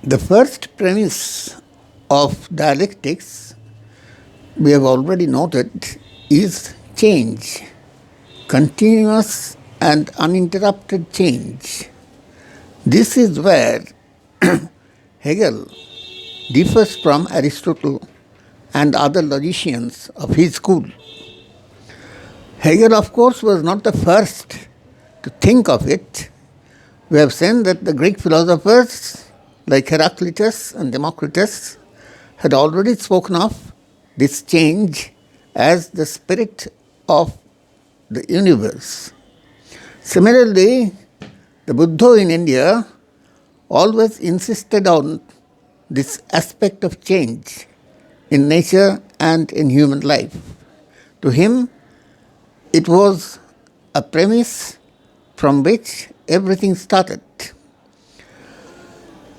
The first premise of dialectics, we have already noted, is change, continuous and uninterrupted change. This is where Hegel differs from Aristotle and other logicians of his school. Hegel, of course, was not the first to think of it. We have seen that the Greek philosophers like Heraclitus and Democritus had already spoken of this change as the spirit of the universe. Similarly, the Buddha in India always insisted on this aspect of change in nature and in human life. To him, it was a premise from which everything started.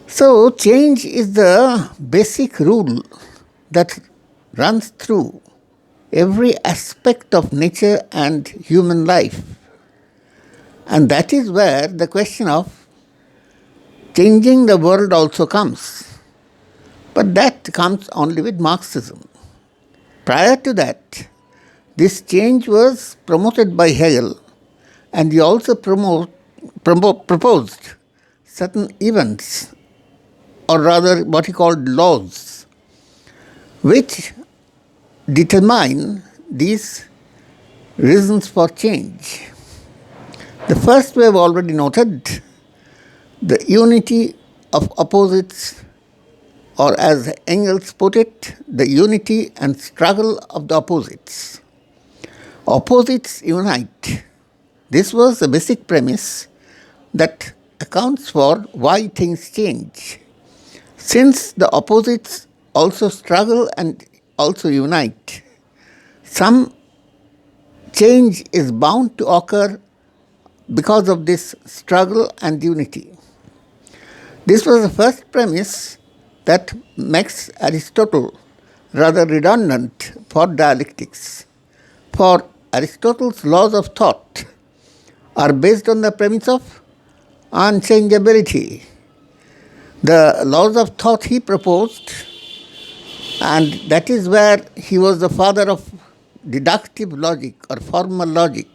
So, change is the basic rule that runs through every aspect of nature and human life. And that is where the question of changing the world also comes. But that comes only with Marxism. Prior to that, this change was promoted by Hegel, and he also proposed certain events, or rather what he called laws, which determine these reasons for change. The first we have already noted, the unity of opposites, or as Engels put it, the unity and struggle of the opposites. Opposites unite. This was the basic premise that accounts for why things change. Since the opposites also struggle and also unite, some change is bound to occur because of this struggle and unity. This was the first premise that makes Aristotle rather redundant for dialectics. For Aristotle's laws of thought are based on the premise of unchangeability. The laws of thought he proposed, and that is where he was the father of deductive logic or formal logic,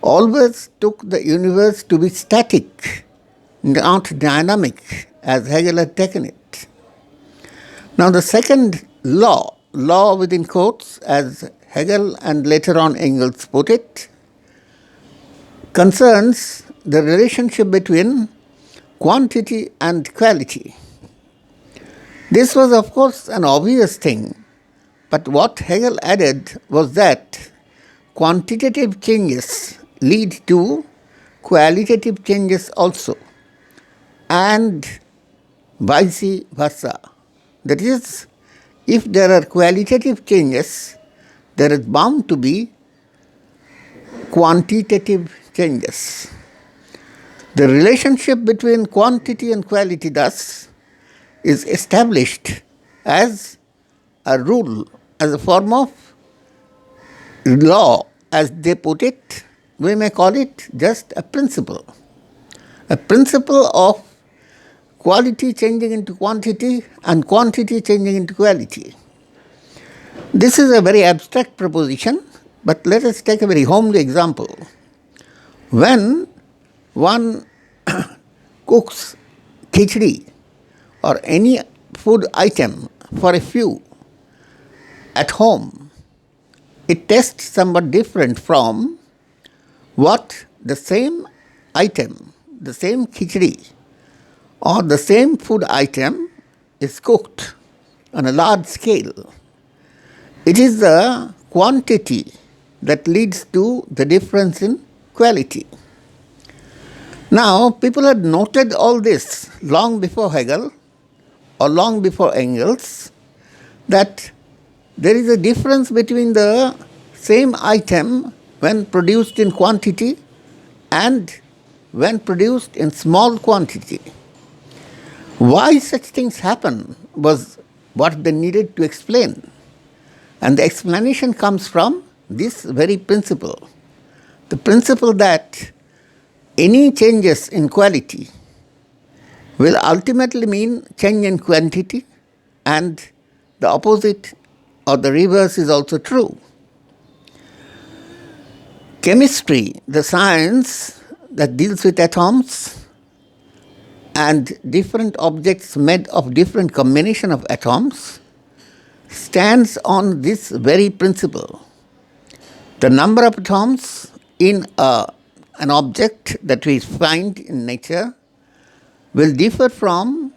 always took the universe to be static, not dynamic, as Hegel had taken it. Now the second law within quotes, as Hegel and later on Engels put it, concerns the relationship between quantity and quality. This was, of course, an obvious thing, but what Hegel added was that quantitative changes lead to qualitative changes also, and vice versa. That is, if there are qualitative changes, there is bound to be quantitative changes. The relationship between quantity and quality, thus, is established as a rule, as a form of law, as they put it. We may call it just a principle of quality changing into quantity and quantity changing into quality. This is a very abstract proposition, but let us take a very homely example. When one cooks khichdi or any food item for a few at home, it tastes somewhat different from what the same item, the same khichdi or the same food item is cooked on a large scale. It is the quantity that leads to the difference in quality. Now, people had noted all this long before Hegel or long before Engels, that there is a difference between the same item when produced in quantity and when produced in small quantity. Why such things happen was what they needed to explain. And the explanation comes from this very principle. The principle that any changes in quality will ultimately mean change in quantity, and the opposite or the reverse is also true. Chemistry, the science that deals with atoms and different objects made of different combination of atoms, stands on this very principle. The number of atoms in an object that we find in nature will differ from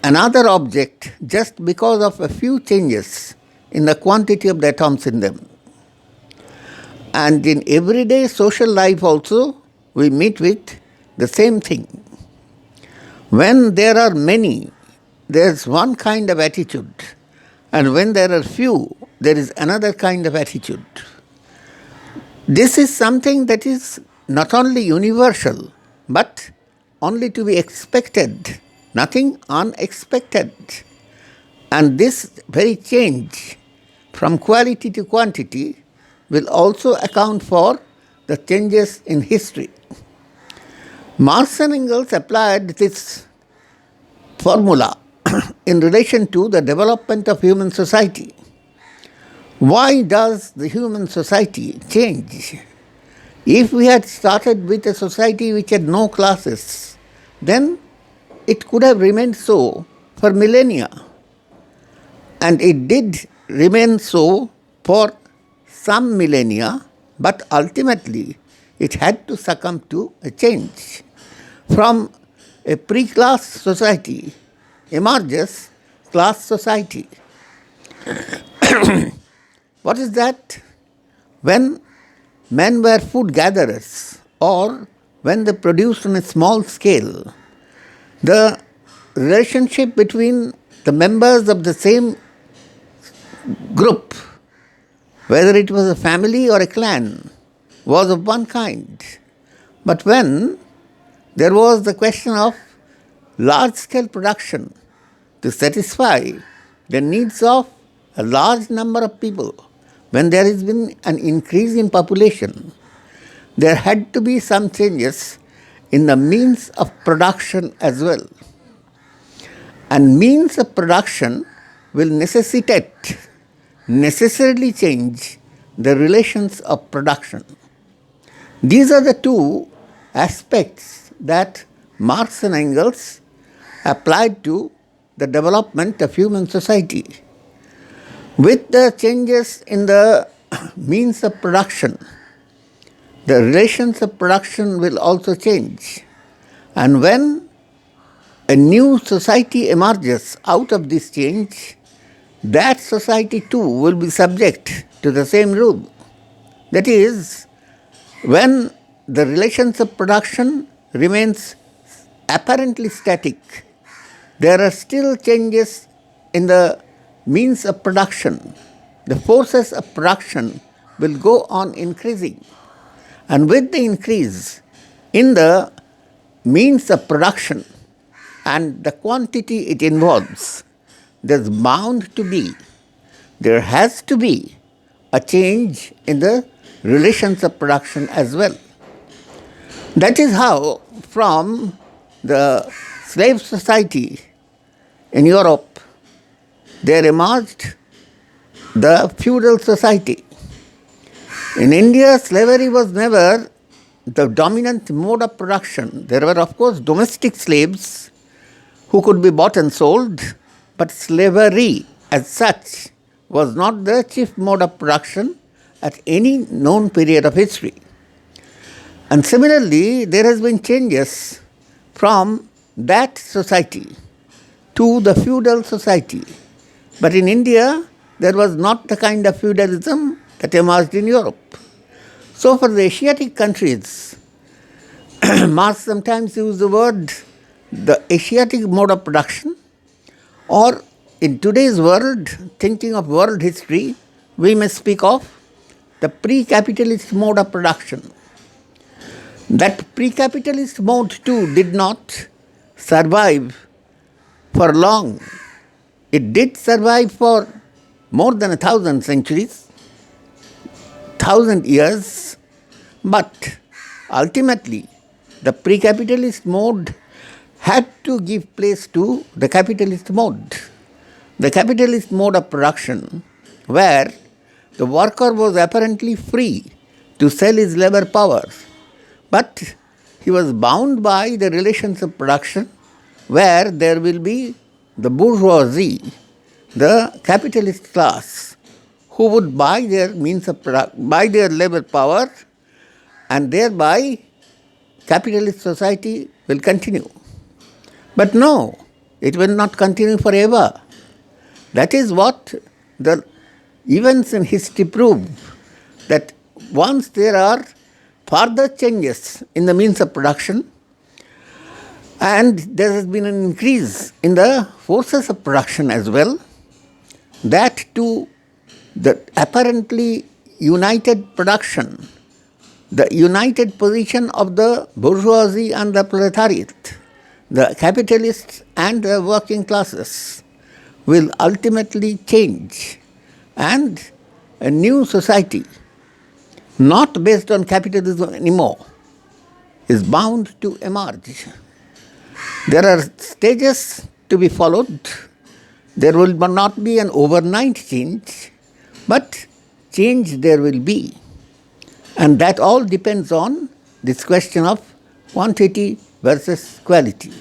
another object just because of a few changes in the quantity of the atoms in them. And in everyday social life also, we meet with the same thing. When there are many, there is one kind of attitude, and when there are few, there is another kind of attitude. This is something that is not only universal, but only to be expected, nothing unexpected. And this very change from quality to quantity will also account for the changes in history. Marx and Engels applied this formula in relation to the development of human society. Why does the human society change? If we had started with a society which had no classes, then it could have remained so for millennia. And it did remain so for some millennia, but ultimately it had to succumb to a change. From a pre-class society emerges class society. What is that? When men were food gatherers, or when they produced on a small scale, the relationship between the members of the same group, whether it was a family or a clan, was of one kind. But when there was the question of large-scale production to satisfy the needs of a large number of people, when there has been an increase in population, there had to be some changes in the means of production as well. And means of production will necessarily change the relations of production. These are the two aspects that Marx and Engels applied to the development of human society. With the changes in the means of production, the relations of production will also change. And when a new society emerges out of this change, that society too will be subject to the same rule. That is, when the relations of production remains apparently static, there are still changes in the means of production. The forces of production will go on increasing. And with the increase in the means of production and the quantity it involves, there has to be a change in the relations of production as well. That is how from the slave society in Europe, there emerged the feudal society. In India, slavery was never the dominant mode of production. There were, of course, domestic slaves who could be bought and sold, but slavery as such was not the chief mode of production at any known period of history. And similarly, there has been changes from that society to the feudal society. But in India, there was not the kind of feudalism that emerged in Europe. So for the Asiatic countries, Marx sometimes used the word the Asiatic mode of production, or in today's world, thinking of world history, we may speak of the pre-capitalist mode of production. That pre-capitalist mode too did not survive for long. It did survive for more than 1,000 centuries, 1,000 years, but ultimately the pre-capitalist mode had to give place to the capitalist mode. The capitalist mode of production, where the worker was apparently free to sell his labor power, but he was bound by the relations of production, where there will be the bourgeoisie, the capitalist class, who would buy their means of buy their labor power, and thereby capitalist society will continue. But no, it will not continue forever. That is what the events in history prove, that once there are further changes in the means of production, and there has been an increase in the forces of production as well, that too, the apparently united production, the united position of the bourgeoisie and the proletariat, the capitalists and the working classes, will ultimately change, and a new society, not based on capitalism anymore, is bound to emerge. There are stages to be followed. There will not be an overnight change, but change there will be. And that all depends on this question of quantity versus quality.